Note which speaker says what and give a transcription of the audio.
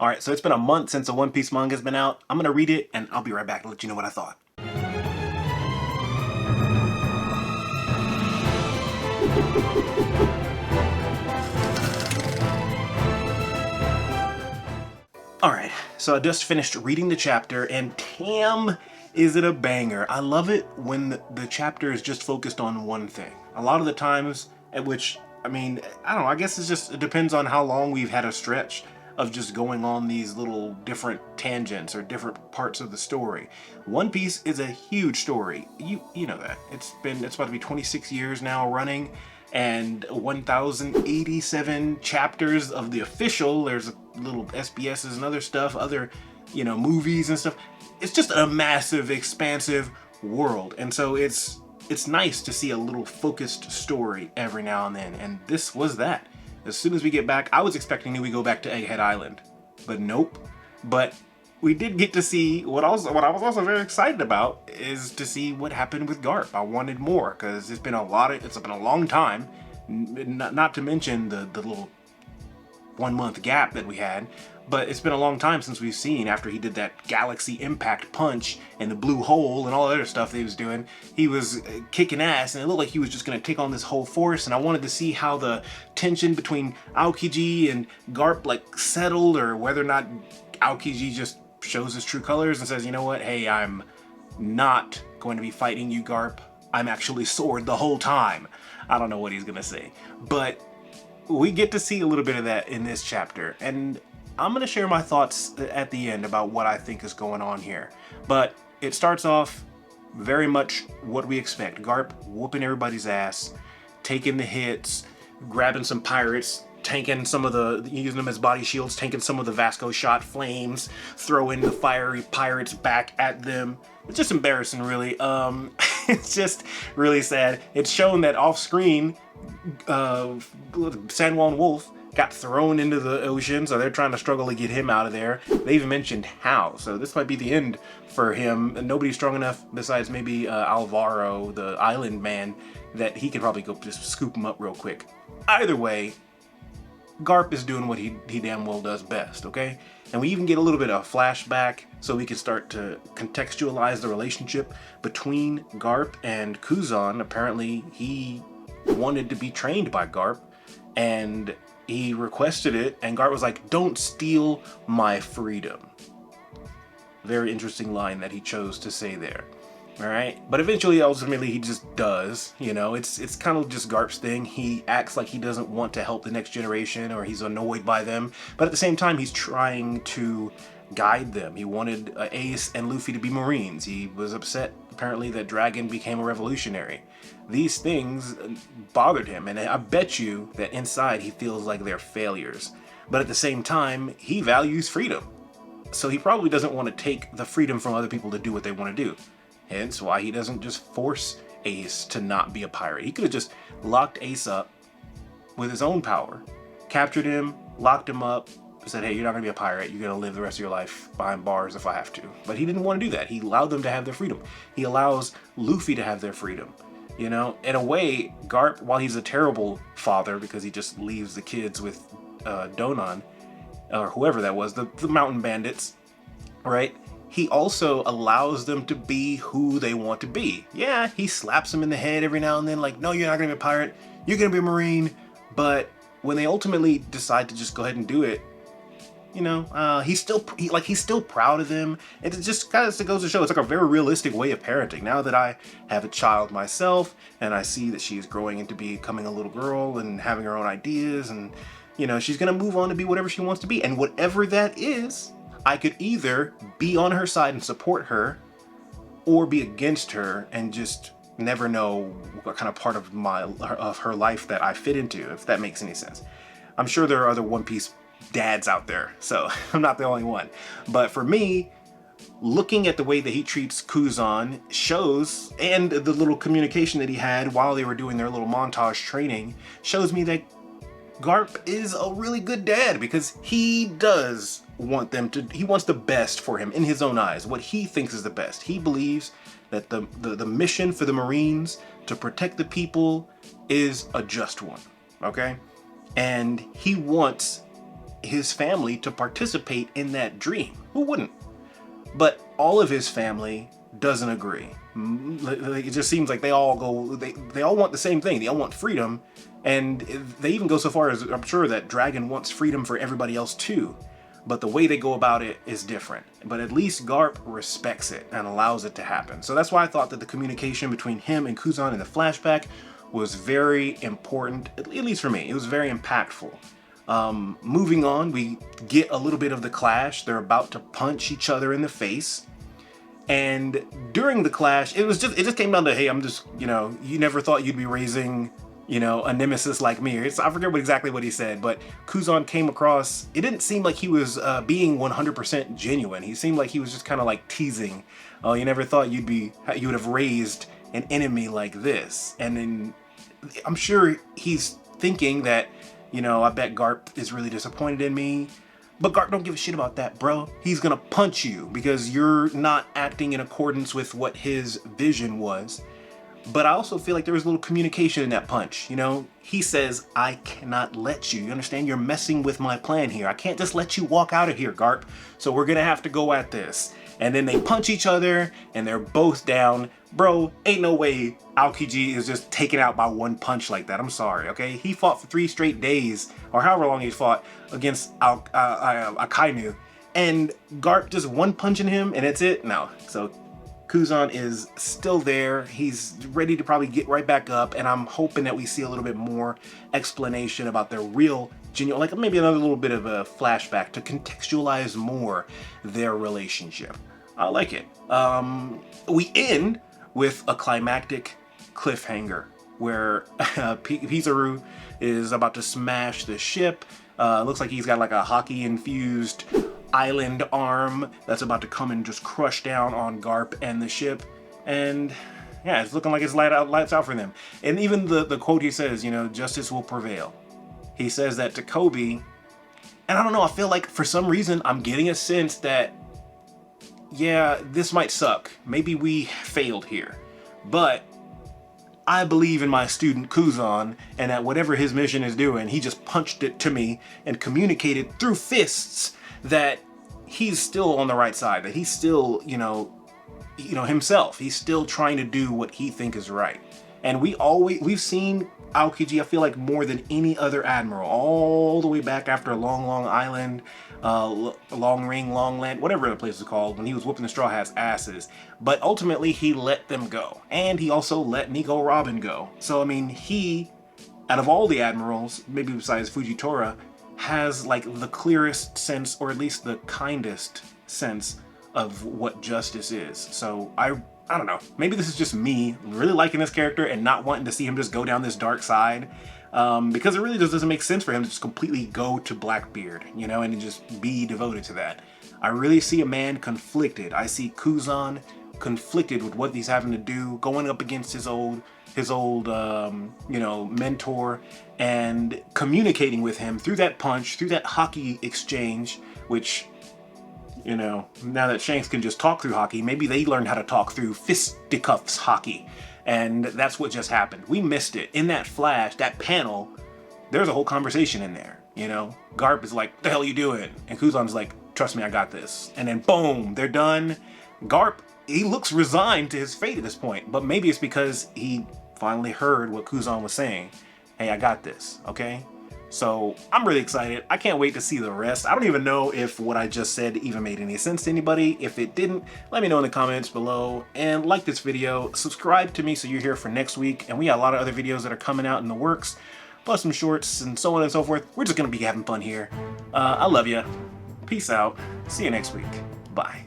Speaker 1: All right, so it's been a month since the One Piece manga's been out. I'm gonna read it and I'll be right back to let you know what I thought. All right, so I just finished reading the chapter and damn, is it a banger. I love it when the chapter is just focused on one thing. A lot of the times at which, I don't know, I guess it depends on how long we've had a stretch of just going on these little different tangents or different parts of the story. One Piece is a huge story. You know that. It's about to be 26 years now running, and 1087 chapters of the official. There's little SBSs and other stuff, other movies and stuff. It's just a massive, expansive world, and so it's nice to see a little focused story every now and then, and this was that. As soon as we get back, I was expecting we go back to Egghead Island, but nope. But we did get to see what I was also very excited about is to see what happened with Garp. I wanted more because it's been a long time. Not to mention the little 1 month gap that we had, but it's been a long time since we've seen after he did that galaxy impact punch and the blue hole and all the other stuff that he was doing. He was kicking ass and it looked like he was just going to take on this whole force, and I wanted to see how the tension between Aokiji and Garp settled, or whether or not Aokiji just shows his true colors and says, you know what, hey, I'm not going to be fighting you, Garp. I'm actually Sword the whole time. I don't know what he's going to say, but we get to see a little bit of that in this chapter, and I'm going to share my thoughts at the end about what I think is going on here. But it starts off very much what we expect. Garp whooping everybody's ass, taking the hits, grabbing some pirates, tanking some of using them as body shields, tanking some of the Vasco shot flames, throwing the fiery pirates back at them. It's just embarrassing, really. It's just really sad. It's shown that off screen, San Juan Wolf got thrown into the ocean, so they're trying to struggle to get him out of there. They even mentioned how, so this might be the end for him. Nobody's strong enough besides maybe Alvaro, the island man, that he could probably go just scoop him up real quick. Either way, Garp is doing what he damn well does best, okay? And we even get a little bit of flashback so we can start to contextualize the relationship between Garp and Kuzan. Apparently, he wanted to be trained by Garp, and he requested it, and Garp was like, don't steal my freedom. Very interesting line that he chose to say there. All right, but eventually, ultimately, he just does. It's kind of just Garp's thing. He acts like he doesn't want to help the next generation, or he's annoyed by them, but at the same time, he's trying to guide them. He wanted Ace and Luffy to be Marines. He was upset, apparently, that Dragon became a revolutionary. These things bothered him, and I bet you that inside he feels like they're failures. But at the same time, he values freedom. So he probably doesn't want to take the freedom from other people to do what they want to do. Hence why he doesn't just force Ace to not be a pirate. He could have just locked Ace up with his own power, captured him, locked him up, said, hey, you're not going to be a pirate. You're going to live the rest of your life behind bars if I have to. But he didn't want to do that. He allowed them to have their freedom. He allows Luffy to have their freedom. In a way, Garp, while he's a terrible father because he just leaves the kids with Donan, or whoever that was, the mountain bandits, right? He also allows them to be who they want to be. Yeah, he slaps them in the head every now and then, like, no, you're not going to be a pirate. You're going to be a Marine. But when they ultimately decide to just go ahead and do it, he's still proud of them. It just kind of goes to show it's like a very realistic way of parenting. Now that I have a child myself, and I see that she's growing into becoming a little girl and having her own ideas, and she's gonna move on to be whatever she wants to be, and whatever that is, I could either be on her side and support her, or be against her and just never know what kind of part of her life that I fit into, if that makes any sense. I'm sure there are other One Piece dads out there, so I'm not the only one. But for me, looking at the way that he treats Kuzan shows, and the little communication that he had while they were doing their little montage training, shows me that Garp is a really good dad, because he does want he wants the best for him in his own eyes, what he thinks is the best. He believes that the mission for the Marines to protect the people is a just one, okay? And he wants his family to participate in that dream. Who wouldn't? But all of his family doesn't agree. It just seems like they all want the same thing. They all want freedom, and they even go so far as, I'm sure that Dragon wants freedom for everybody else too. But the way they go about it is different. But at least Garp respects it and allows it to happen. So that's why I thought that the communication between him and Kuzan in the flashback was very important, at least for me. It was very impactful. Moving on, we get a little bit of the clash. They're about to punch each other in the face. And during the clash, it just came down to, hey, I'm just, you never thought you'd be raising, a nemesis like me. I forget exactly what he said, but Kuzan came across, it didn't seem like he was being 100% genuine. He seemed like he was just kind of like teasing. Oh, you never thought you would have raised an enemy like this. And then I'm sure he's thinking that, I bet Garp is really disappointed in me. But Garp don't give a shit about that, bro. He's gonna punch you because you're not acting in accordance with what his vision was. But I also feel like there was a little communication in that punch. He says, I cannot let you. You understand? You're messing with my plan here. I can't just let you walk out of here, Garp. So we're gonna have to go at this. And then they punch each other and they're both down. Bro, ain't no way Aokiji is just taken out by one punch like that. I'm sorry, okay? He fought for 3 straight days, or however long he fought, against Akainu. And Garp just one punching him and it's it? No. So Kuzan is still there. He's ready to probably get right back up, and I'm hoping that we see a little bit more explanation about their real genuine, like maybe another little bit of a flashback to contextualize more their relationship. I like it. We end with a climactic cliffhanger where Pizarro is about to smash the ship. Looks like he's got like a hockey-infused island arm that's about to come and just crush down on Garp and the ship. And yeah, it's looking like it's lights out for them. And even the quote he says, justice will prevail. He says that to Kobe. And I don't know, I feel like for some reason I'm getting a sense that, yeah, this might suck. Maybe we failed here. But I believe in my student Kuzan, and that whatever his mission is doing, he just punched it to me and communicated through fists that he's still on the right side, that he's still, himself. He's still trying to do what he thinks is right. And we've seen Aokiji, I feel like, more than any other admiral, all the way back after Long Island, Long Ring, Long Land, whatever the place is called, when he was whooping the Straw Hats' asses. But ultimately, he let them go. And he also let Nico Robin go. So, I mean, he, out of all the admirals, maybe besides Fujitora, has like the clearest sense, or at least the kindest sense of what justice is. So I don't know, maybe this is just me really liking this character and not wanting to see him just go down this dark side, because it really just doesn't make sense for him to just completely go to Blackbeard, and just be devoted to that. I really see a man conflicted. I see Kuzan conflicted with what he's having to do, going up against his old mentor, and communicating with him through that punch, through that hockey exchange, which, now that Shanks can just talk through hockey, maybe they learned how to talk through fisticuffs hockey. And that's what just happened. We missed it. In that flash, that panel, there's a whole conversation in there, Garp is like, what the hell are you doing? And Kuzan's like, trust me, I got this. And then boom, they're done. Garp, he looks resigned to his fate at this point, but maybe it's because he finally heard what Kuzan was saying. Hey, I got this, okay? So I'm really excited. I can't wait to see the rest. I don't even know if what I just said even made any sense to anybody. If it didn't, let me know in the comments below, and like this video, subscribe to me so you're here for next week. And we got a lot of other videos that are coming out in the works, plus some shorts and so on and so forth. We're just gonna be having fun here. I love you. Peace out. See you next week. Bye.